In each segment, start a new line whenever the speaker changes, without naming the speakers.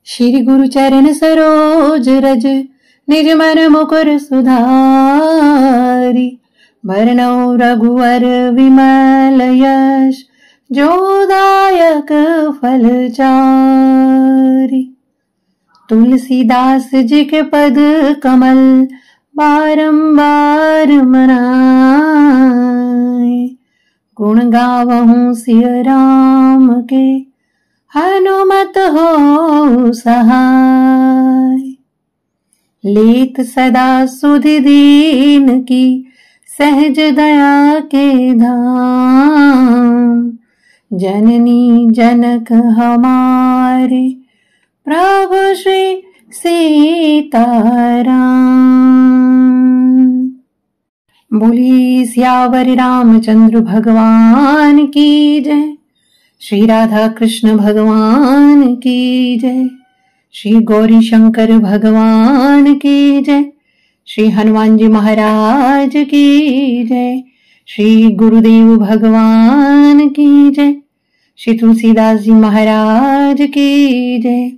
श्री गुरु चरण सरोज रज निज मन मुकुर सुधारी। बरनौ रघुवर विमल यश जोदायक फल चारि। तुलसीदास जी के पद कमल बारंबार मनाए। गुण गावहूँ सिय राम के हनुमत हो सहाय। लेत सदा सुधि दीन की सहज दया के धाम। जननी जनक हमारे प्रभु श्री सीताराम। बोली सियावर रामचंद्र भगवान की जय। श्री राधा कृष्ण भगवान की जय। श्री गौरी शंकर भगवान की जय। श्री हनुमान जी महाराज की जय। श्री गुरुदेव भगवान की जय। श्री तुलसीदास जी महाराज की जय।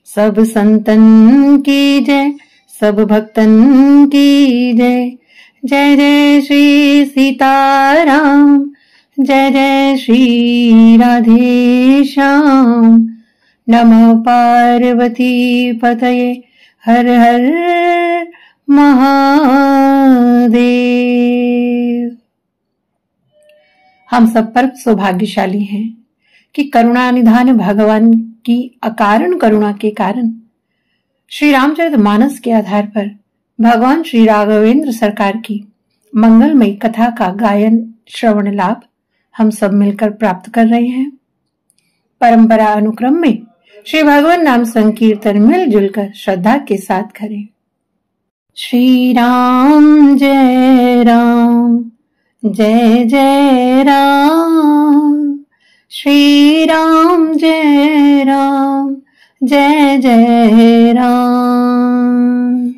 सब संतन की जय, सब भक्तन की जय। जय जय श्री सीताराम, जय जय श्री राधे श्याम। नमः पार्वती पतये, हर हर महादेव। हम सब पर सौभाग्यशाली हैं कि करुणा निधान भगवान की अकारण करुणा के कारण श्री रामचरितमानस के आधार पर भगवान श्री राघवेंद्र सरकार की मंगलमयी कथा का गायन श्रवण लाभ हम सब मिलकर प्राप्त कर रहे हैं। परंपरा अनुक्रम में श्री भगवान नाम संकीर्तन मिलजुल कर श्रद्धा के साथ करें। श्री राम जय राम, जय जय राम। श्री राम जय राम, जय जय राम।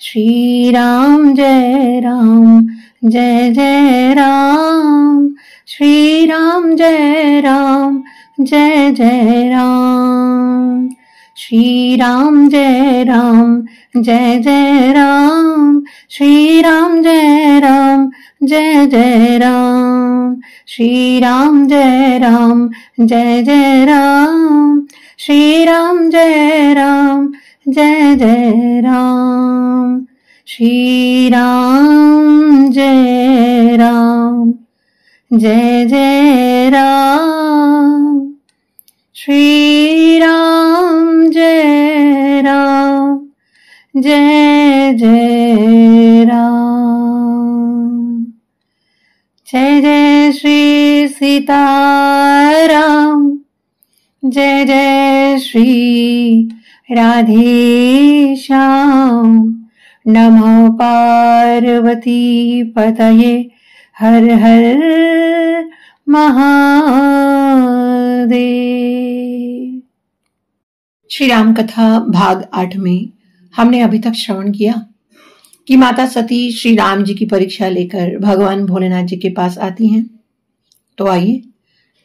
श्री राम जय राम, जय जय राम। श्री राम जय राम, जय जय राम। श्री राम जय राम, जय जय राम। श्री राम जय राम, जय जय राम। श्री राम जय राम, जय जय राम। श्री राम जय राम, जय जय राम। श्री राम जय राम, जय जय राम। श्री राम जय राम, जय जय राम। जय जय श्री सीताराम, जय जय श्री राधे श्याम। नमः पार्वती पतये, हर हर महादेव। श्री राम कथा भाग 8 में हमने अभी तक श्रवण किया कि माता सती श्री राम जी की परीक्षा लेकर भगवान भोलेनाथ जी के पास आती हैं। तो आइए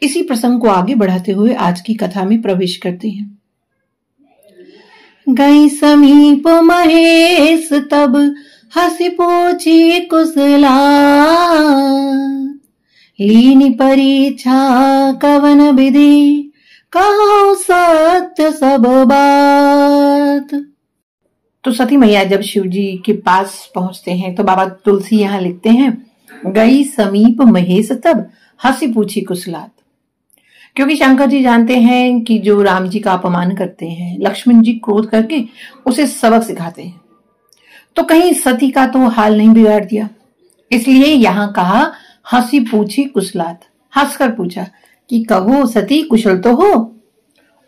इसी प्रसंग को आगे बढ़ाते हुए आज की कथा में प्रवेश करते हैं। गई समीप महेश तब हंसी पूछी कुशला। लीनी परीक्षा कवन विधि कहो सत्य सब बात। तो सती मैया जब शिव जी के पास पहुंचते हैं तो बाबा तुलसी यहाँ लिखते हैं, गई समीप महेश तब हंसी पूछी कुशलात। क्योंकि शंकर जी जानते हैं कि जो राम जी का अपमान करते हैं, लक्ष्मण जी क्रोध करके उसे सबक सिखाते हैं, तो कहीं सती का तो हाल नहीं बिगाड़ दिया। इसलिए यहाँ कहा हंसी पूछी कुशलात, हंसकर पूछा कि कहो सती कुशल तो हो।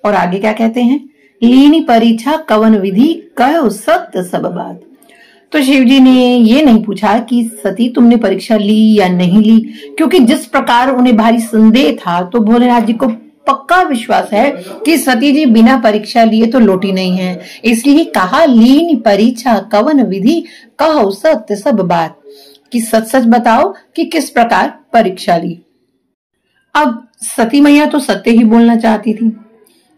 और आगे क्या कहते हैं, लीनी परीक्षा कवन विधि कहो सत्य सब बात। तो शिव जी ने ये नहीं पूछा कि सती तुमने परीक्षा ली या नहीं ली, क्योंकि जिस प्रकार उन्हें भारी संदेह था तो भोलेनाथ जी को पक्का विश्वास है कि सती जी बिना परीक्षा लिए तो लौटी नहीं है। इसलिए कहा लीनी परीक्षा कवन विधि कहो सत्य सब बात, कि सच सच बताओ कि किस प्रकार परीक्षा ली। अब सती मैया तो सत्य ही बोलना चाहती थी,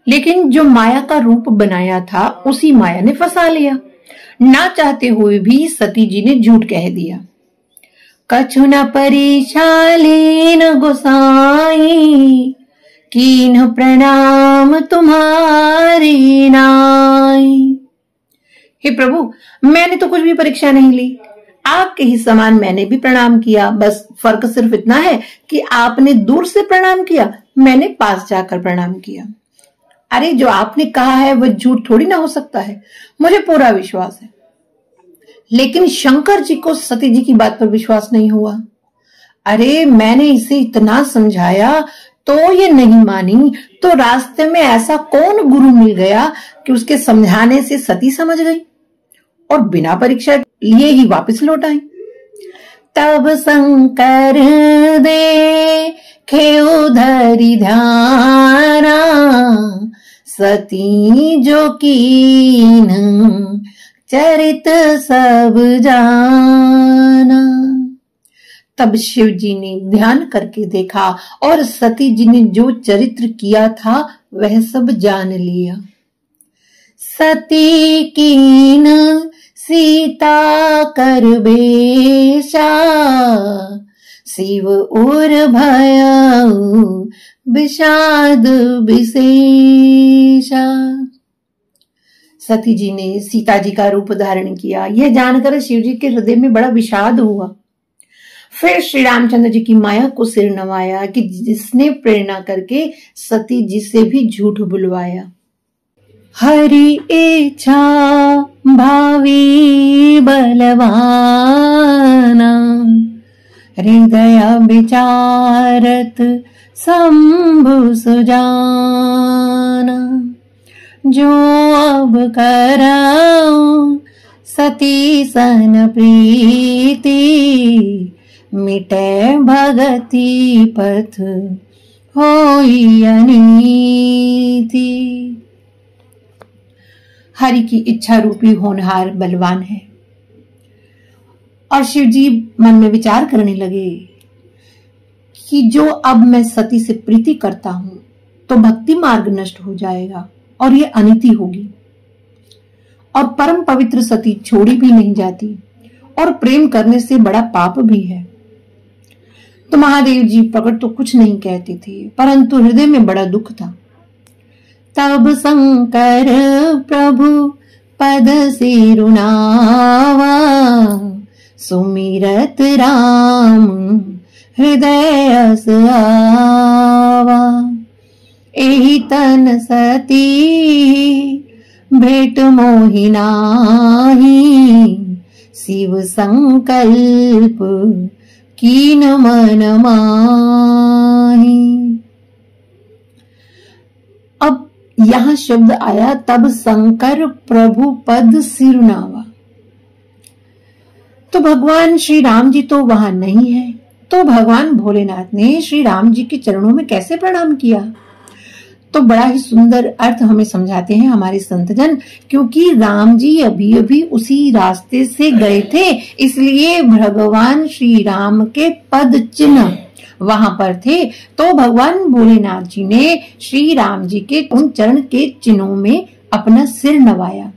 लेकिन जो माया का रूप बनाया था उसी माया ने फंसा लिया। ना चाहते हुए भी सती जी ने झूठ कह दिया। कछु न परिशालीन गोसाई, कीन्ह प्रणाम तुम्हारी नाई। हे प्रभु, मैंने तो कुछ भी परीक्षा नहीं ली, आपके ही समान मैंने भी प्रणाम किया। बस फर्क सिर्फ इतना है कि आपने दूर से प्रणाम किया, मैंने पास जाकर प्रणाम किया। अरे जो आपने कहा है वह झूठ थोड़ी ना हो सकता है, मुझे पूरा विश्वास है। लेकिन शंकर जी को सती जी की बात पर विश्वास नहीं हुआ। अरे मैंने इसे इतना समझाया तो ये नहीं मानी, तो रास्ते में ऐसा कौन गुरु मिल गया कि उसके समझाने से सती समझ गई और बिना परीक्षा लिए ही वापस लौट आई। तब शंकर देखे उधरी ध्याना, सती जो कीन चरित सब जाना। तब शिव जी ने ध्यान करके देखा और सती जी ने जो चरित्र किया था वह सब जान लिया। सती कीन सीता कर बेशा, शिव उर भयउ विषाद विशेषा। सती जी ने सीता जी का रूप धारण किया। यह जानकर शिव जी के हृदय में बड़ा विषाद हुआ। फिर श्री रामचंद्र जी की माया को सिर नवाया कि जिसने प्रेरणा करके सती जी से भी झूठ बुलवाया। हरि इच्छा भावी बलवाना, हृदय विचारत शंभु सुजाना। जो अब कराऊं सती सन प्रीति, मिटे भगति पथ होई अनीति। हरि की इच्छा रूपी होनहार बलवान है। और शिव जी मन में विचार करने लगे कि जो अब मैं सती से प्रीति करता हूं तो भक्ति मार्ग नष्ट हो जाएगा और ये अनीति होगी, और परम पवित्र सती छोड़ी भी नहीं जाती, और प्रेम करने से बड़ा पाप भी है। तो महादेव जी प्रकट तो कुछ नहीं कहते थे, परंतु हृदय में बड़ा दुख था। तब शंकर प्रभु पद सिरुनावा, सुमिरत राम हृदय अस आवा। एहि तन सती भेट मोहि नाहि, शिव संकल्प कीन मन माहि। अब यहां शब्द आया तब शंकर प्रभु पद सिरुनावा। तो भगवान श्री राम जी तो वहां नहीं है, तो भगवान भोलेनाथ ने श्री राम जी के चरणों में कैसे प्रणाम किया? तो बड़ा ही सुंदर अर्थ हमें समझाते हैं हमारे संतजन, क्योंकि राम जी अभी अभी उसी रास्ते से गए थे, इसलिए भगवान श्री राम के पद चिन्ह वहां पर थे। तो भगवान भोलेनाथ जी ने श्री राम जी के उन चरण के चिन्हों में अपना सिर नवाया,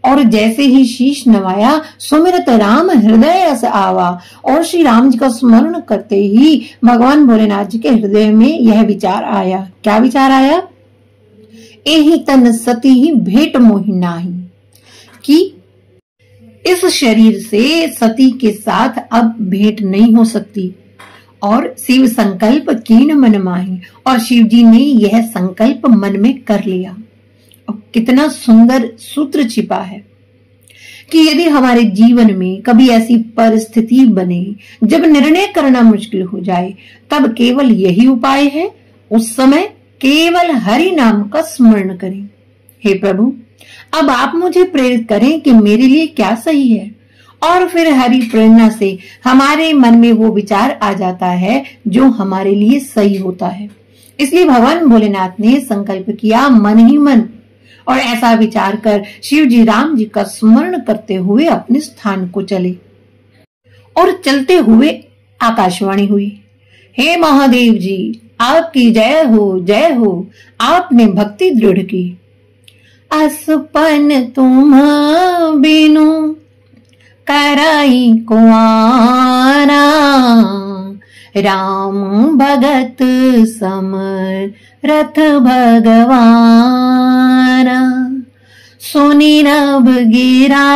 और जैसे ही शीश नवाया सुमिरत राम हृदय अस आवा। और श्री राम जी का स्मरण करते ही भगवान भोलेनाथ जी के हृदय में यह विचार आया। क्या विचार आया? एहि तन सती ही भेंट मोहि नाहि, कि इस शरीर से सती के साथ अब भेंट नहीं हो सकती, और शिव संकल्प कीन मन माहि। और शिव जी ने यह संकल्प मन में कर लिया। कितना सुंदर सूत्र छिपा है कि यदि हमारे जीवन में कभी ऐसी परिस्थिति बने जब निर्णय करना मुश्किल हो जाए, तब केवल यही उपाय है, उस समय केवल हरि नाम का स्मरण करें। हे प्रभु, अब आप मुझे प्रेरित करें कि मेरे लिए क्या सही है। और फिर हरि प्रेरणा से हमारे मन में वो विचार आ जाता है जो हमारे लिए सही होता है। इसलिए भगवान भोलेनाथ ने संकल्प किया मन ही मन, और ऐसा विचार कर शिव जी राम जी का स्मरण करते हुए अपने स्थान को चले। और चलते हुए आकाशवाणी हुई, हे महादेव जी, आपकी जय हो, आपने भक्ति दृढ़ की। असपन तुम बिनु कराई कुआरा, राम भगत समरथ भगवाना। सुनी नभ गिरा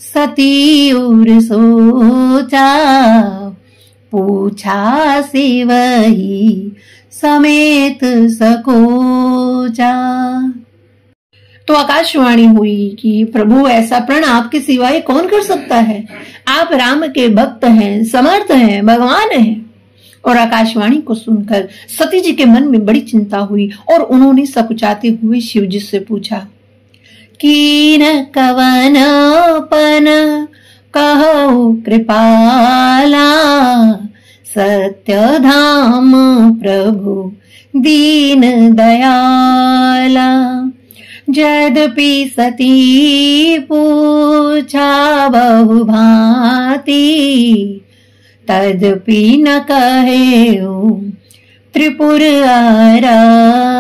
सती उर सोचा, पूछा से वही समेत सकोचा। तो आकाशवाणी हुई कि प्रभु ऐसा प्रण आपके सिवाय कौन कर सकता है, आप राम के भक्त हैं, समर्थ हैं, भगवान हैं। और आकाशवाणी को सुनकर सती जी के मन में बड़ी चिंता हुई और उन्होंने सकुचाते हुए शिव जी से पूछा, कीन कवन पन कहो कृपाला, सत्य धाम प्रभु दीन दयाला। यद्यपि सती पूछा बहु भांति, तदपि न कहे त्रिपुर आरती।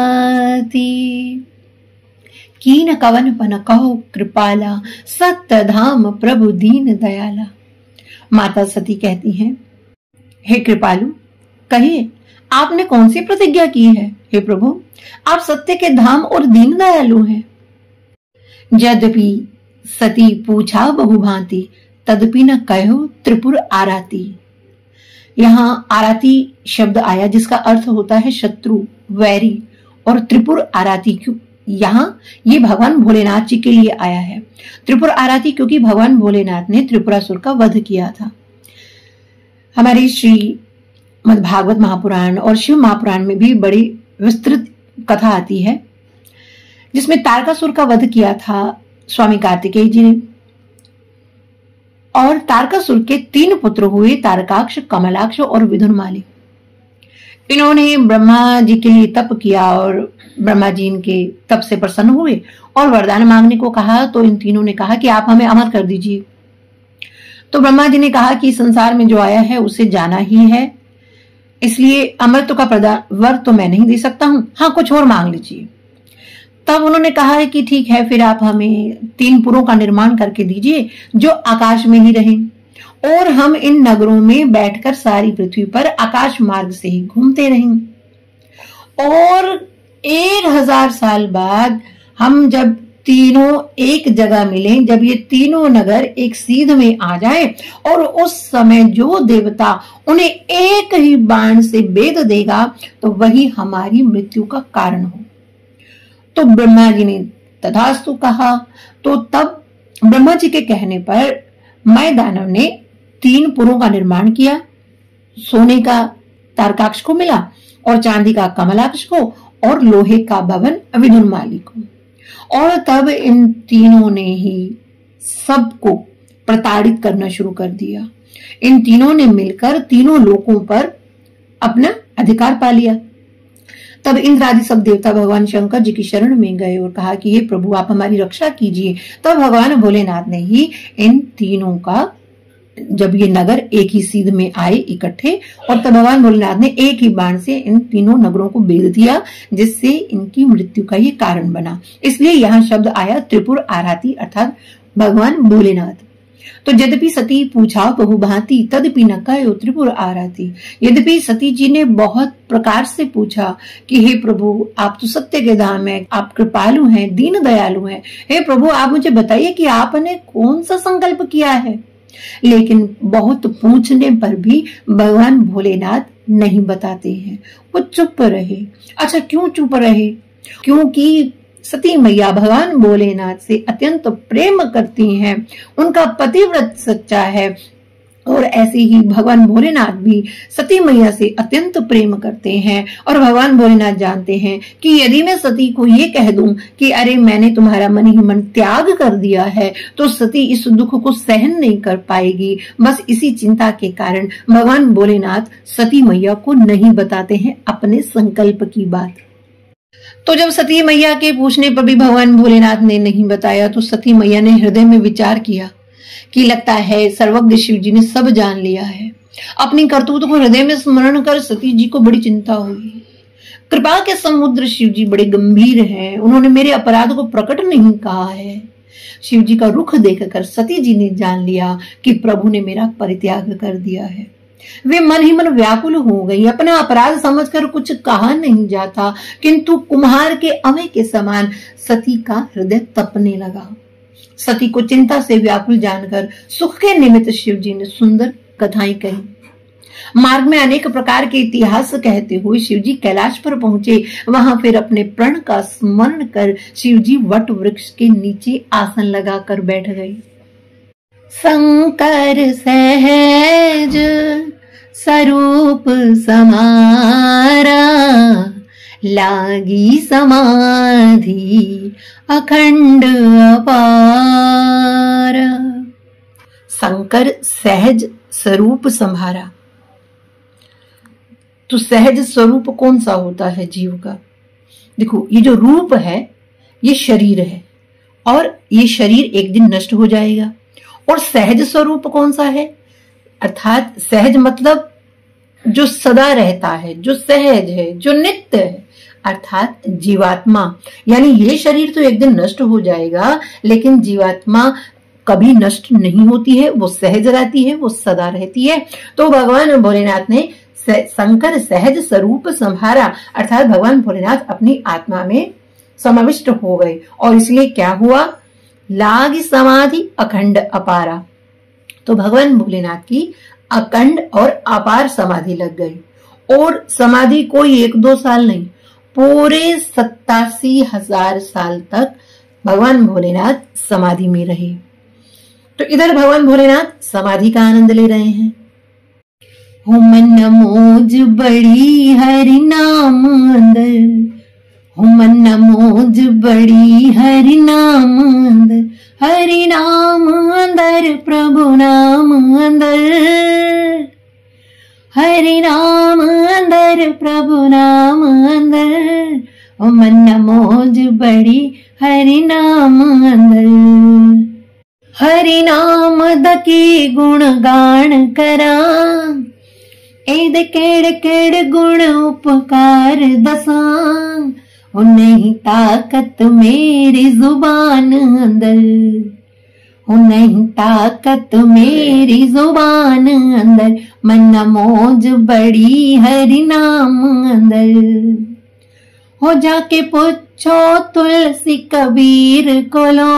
कीन कवन पन कहो कृपाला, सत्य धाम प्रभु दीन दयाला। माता सती कहती हैं, हे कृपालु, कहिए आपने कौन सी प्रतिज्ञा की है। हे प्रभु, आप सत्य के धाम और दीन दयालु हैं। यद्यपि सती पूछा बहुभांति, तदपि न कहो त्रिपुर आराती। यहाँ आराती शब्द आया जिसका अर्थ होता है शत्रु, वैरी। और त्रिपुर आराती क्यों, यहाँ ये भगवान भोलेनाथ जी के लिए आया है। त्रिपुर आराती क्योंकि भगवान भोलेनाथ ने त्रिपुरासुर का वध किया था। हमारी श्री भागवत महापुराण और शिव महापुराण में भी बड़ी विस्तृत कथा आती है, जिसमें तारकासुर का वध किया था स्वामी कार्तिकेय जी ने। और तारकासुर के 3 पुत्र हुए, तारकाक्ष, कमलाक्ष और विदुरमाली। इन्होंने ब्रह्मा जी के लिए तप किया और ब्रह्मा जी इनके तप से प्रसन्न हुए और वरदान मांगने को कहा। तो इन तीनों ने कहा कि आप हमें अमर कर दीजिए। तो ब्रह्मा जी ने कहा कि संसार में जो आया है उसे जाना ही है, इसलिए अमृत का वर तो मैं नहीं दे सकता हूं, हाँ कुछ और मांग लीजिए। तब उन्होंने कहा है कि ठीक है, फिर आप हमें 3 पुरों का निर्माण करके दीजिए जो आकाश में ही रहें, और हम इन नगरों में बैठकर सारी पृथ्वी पर आकाश मार्ग से ही घूमते रहें। और 1000 साल बाद हम जब तीनों एक जगह मिले, जब ये तीनों नगर एक सीध में आ जाए, और उस समय जो देवता उन्हें एक ही बाण से बेध देगा तो वही हमारी मृत्यु का कारण हो। तो ब्रह्मा जी ने तथास्तु कहा। तो तब ब्रह्मा जी के कहने पर मय दानव ने 3 पुरों का निर्माण किया। सोने का तारकाक्ष को मिला और चांदी का कमलाक्ष को और लोहे का भवन विदुरमाली को। और तब इन तीनों ने ही सबको प्रताड़ित करना शुरू कर दिया। इन तीनों ने मिलकर तीनों लोकों पर अपना अधिकार पा लिया। तब इंद्र आदि सब देवता भगवान शंकर जी की शरण में गए और कहा कि हे प्रभु, आप हमारी रक्षा कीजिए। तब भगवान भोलेनाथ ने ही इन तीनों का, जब ये नगर एक ही सीध में आए इकट्ठे, और तब भगवान भोलेनाथ ने एक ही बाण से इन तीनों नगरों को बेध दिया, जिससे इनकी मृत्यु का ये कारण बना। इसलिए यहाँ शब्द आया त्रिपुर आराती, अर्थात भगवान भोलेनाथ। तो यद्यपि सती पूछा बहुभांति, तदपि न कहो त्रिपुर आराती। यद्यपि सती जी ने बहुत प्रकार से पूछा कि हे प्रभु, आप तो सत्य के धाम है, आप कृपालु हैं, दीन दयालु हैं। हे प्रभु, आप मुझे बताइए कि आपने कौन सा संकल्प किया है। लेकिन बहुत पूछने पर भी भगवान भोलेनाथ नहीं बताते हैं, वो चुप रहे। अच्छा, क्यों चुप रहे? क्योंकि सती मैया भगवान भोलेनाथ से अत्यंत प्रेम करती हैं, उनका पतिव्रत सच्चा है, और ऐसे ही भगवान भोलेनाथ भी सती मैया से अत्यंत प्रेम करते हैं। और भगवान भोलेनाथ जानते हैं कि यदि मैं सती को ये कह दूं कि अरे मैंने तुम्हारा मन ही मन त्याग कर दिया है, तो सती इस दुख को सहन नहीं कर पाएगी। बस इसी चिंता के कारण भगवान भोलेनाथ सती मैया को नहीं बताते हैं अपने संकल्प की बात। तो जब सती मैया के पूछने पर भी भगवान भोलेनाथ ने नहीं बताया, तो सती मैया ने हृदय में विचार किया कि लगता है सर्वज्ञ शिव जी ने सब जान लिया है। अपनी करतूत को हृदय में स्मरण कर सती जी को बड़ी चिंता हुई। कृपा के समुद्र शिव जी बड़े गंभीर हैं, उन्होंने मेरे अपराध को प्रकट नहीं कहा है। शिव जी का रुख देखकर सती जी ने जान लिया कि प्रभु ने मेरा परित्याग कर दिया है। वे मन ही मन व्याकुल हो गई। अपना अपराध समझकर कुछ कहा नहीं जाता, किंतु कुम्हार के अमय के समान सती का हृदय तपने लगा। सती को चिंता से व्याकुल जानकर सुख के निमित्त शिव जी ने सुंदर कथाएं कही। मार्ग में अनेक प्रकार के इतिहास कहते हुए शिव जी कैलाश पर पहुंचे। वहां फिर अपने प्रण का स्मरण कर शिव जी वट वृक्ष के नीचे आसन लगाकर बैठ गए। शंकर सहज स्वरूप समारा, लागी समाधि अखंड अपार। शंकर सहज स्वरूप संभारा। तो सहज स्वरूप कौन सा होता है जीव का? देखो, ये जो रूप है ये शरीर है और ये शरीर एक दिन नष्ट हो जाएगा। और सहज स्वरूप कौन सा है? अर्थात सहज मतलब जो सदा रहता है, जो सहज है, जो नित्य है, अर्थात जीवात्मा। यानी ये शरीर तो एक दिन नष्ट हो जाएगा, लेकिन जीवात्मा कभी नष्ट नहीं होती है, वो सहज रहती है, वो सदा रहती है। तो भगवान भोलेनाथ ने शंकर सहज स्वरूप संभारा, अर्थात भगवान भोलेनाथ अपनी आत्मा में समाविष्ट हो गए। और इसलिए क्या हुआ? लाग समाधि अखंड अपारा। तो भगवान भोलेनाथ की अखंड और अपार समाधि लग गई। और समाधि कोई 1-2 साल नहीं, पूरे 87,000 साल तक भगवान भोलेनाथ समाधि में रहे। तो इधर भगवान भोलेनाथ समाधि का आनंद ले रहे हैं। हो मन मोज बड़ी हरि नाम अंदर, हो मन मोज बड़ी हरि नाम अंदर, हरि नाम अंदर प्रभु नाम अंदर, हरि नाम अंदर प्रभु नाम अंदर। ओ मन मोज बड़ी हरि नाम अंदर, हरि नाम दकी गुण गान करा, एद केड़ केड़ गुण उपकार दसा, नहीं ताकत मेरी जुबान अंदर, नहीं ताकत मेरी जुबान अंदर, मन मोज बड़ी हरि नाम अंदर। हो जाके पूछो तुलसी कबीर को लो,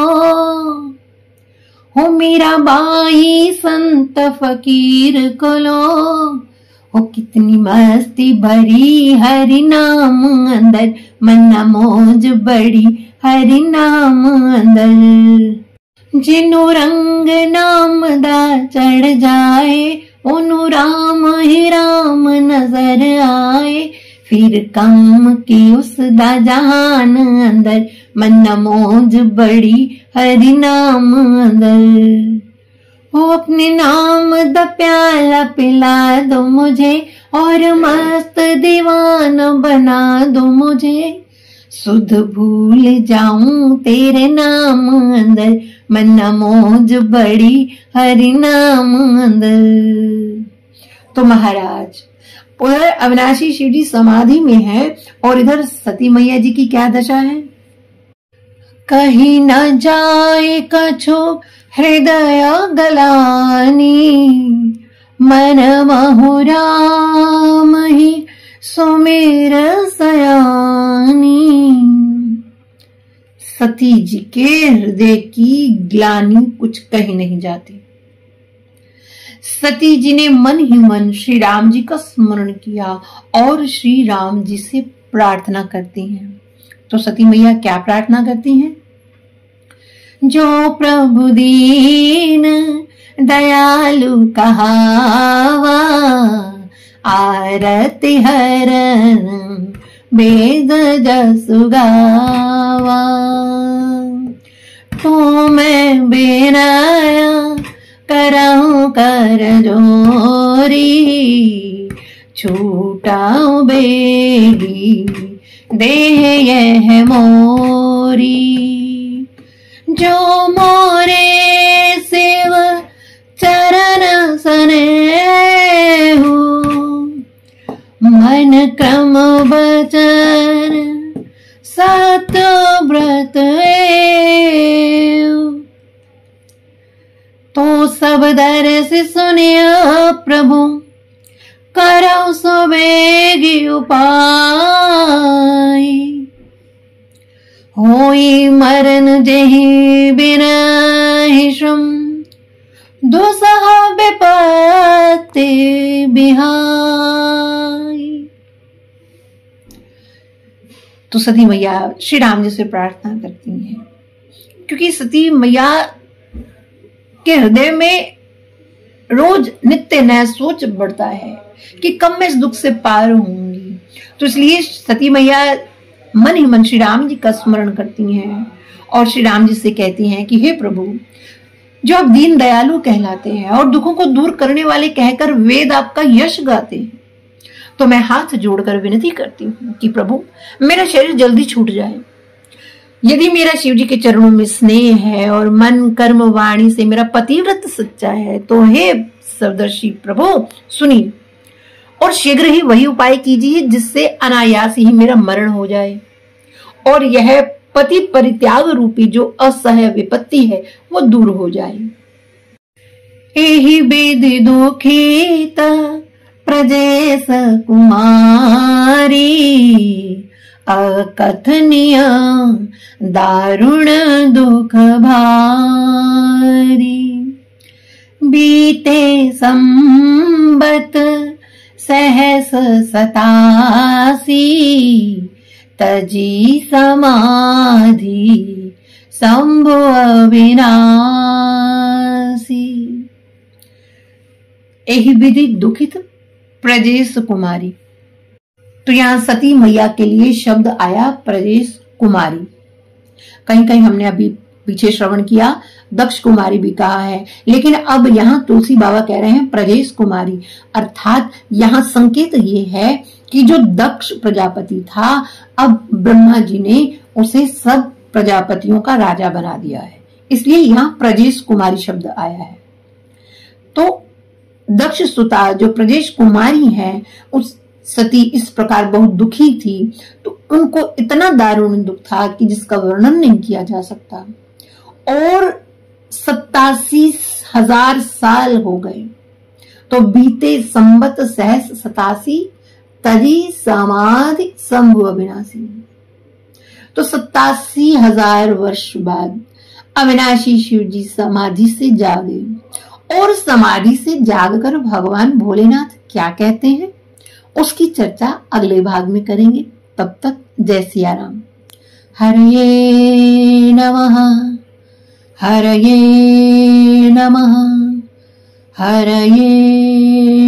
हो मीरा बाई संत फकीर को लो, ओ कितनी मस्ती भरी हरि नाम अंदर, मन मोज बड़ी हरि नाम अंदर। जिनु रंग नाम दा चढ़ जाए, ओनु राम ही राम नजर आए, फिर कम की उसदा जहान अंदर, मन मोज बड़ी हरि नाम अंदर। हो अपने नाम दा प्याला पिला दो मुझे, और मस्त दीवान बना दो मुझे, सुध भूल जाऊं तेरे नाम अंदर, मन मोज बड़ी हरि नाम अंदर। तो महाराज पुनः अविनाशी शिव जी समाधि में है और इधर सती मैया जी की क्या दशा है? कहीं न जाए कछु हृदय गलानी, मन महु राम ही सुमेर सयानी। सती जी के हृदय की ग्लानि कुछ कही नहीं जाती। सती जी ने मन ही मन श्री राम जी का स्मरण किया और श्री राम जी से प्रार्थना करती हैं। तो सती मैया क्या प्रार्थना करती हैं? जो प्रभु दीन दयालु कहावा, आरति हरन वेद जसु गावा। तो मैं बेनाया करऊं कर जोरी, छूटाऊं बेगी देह यह मोरी। जो मोरे शिव चरण सने दरस सुनिया प्रभु, करो सो बेगी उपाय। होई मरण जेहि बिनहि श्रम, दुसह विपत्ति बिहाय। तो सती मैया श्री राम जी से प्रार्थना करती हैं, क्योंकि सती मैया के हृदय में रोज नित्य नया सोच बढ़ता है कि कब मैं इस दुख से पार होंगी। तो इसलिए सती मैया मन ही मन श्री राम जी का स्मरण करती हैं और श्री राम जी से कहती हैं कि हे प्रभु, जो आप दीन दयालु कहलाते हैं और दुखों को दूर करने वाले कहकर वेद आपका यश गाते हैं, तो मैं हाथ जोड़कर विनती करती हूँ कि प्रभु मेरा शरीर जल्दी छूट जाए। यदि मेरा शिव जी के चरणों में स्नेह है और मन कर्म वाणी से मेरा पतिव्रत सच्चा है, तो हे सर्वदर्शी प्रभु सुनिए और शीघ्र ही वही उपाय कीजिए जिससे अनायास ही मेरा मरण हो जाए और यह पति परित्याग रूपी जो असह्य विपत्ति है वो दूर हो जाए। एहि विधि दुखित प्रजेश कुमारी, अकथनीय दारुण दुख भारी। बीते संबत सहस 87, तजी समाधि शंभु अविनाशी। एहि विधि दुखित प्रजेश कुमारी। तो यहां सती मैया के लिए शब्द आया प्रजेश कुमारी। कहीं कहीं हमने अभी पीछे श्रवण किया दक्ष कुमारी भी कहा है, लेकिन अब यहाँ तुलसी बाबा कह रहे हैं प्रजेश कुमारी, अर्थात यहाँ संकेत ये है कि जो दक्ष प्रजापति था अब ब्रह्मा जी ने उसे सब प्रजापतियों का राजा बना दिया है, इसलिए यहाँ प्रजेश कुमारी शब्द आया है। तो दक्ष सुता जो प्रजेश कुमारी है, उस सती इस प्रकार बहुत दुखी थी, तो उनको इतना दारुण दुख था कि जिसका वर्णन नहीं किया जा सकता। और 87,000 साल हो गए, तो बीते संबत सहस 87, तजी समाधि शंभु अविनाशी। तो 87,000 वर्ष बाद अविनाशी शिव जी समाधि से जागे और समाधि से जागकर भगवान भोलेनाथ क्या कहते हैं उसकी चर्चा अगले भाग में करेंगे। तब तक जय सिया राम। हरये नमः, हरये नमः, हरये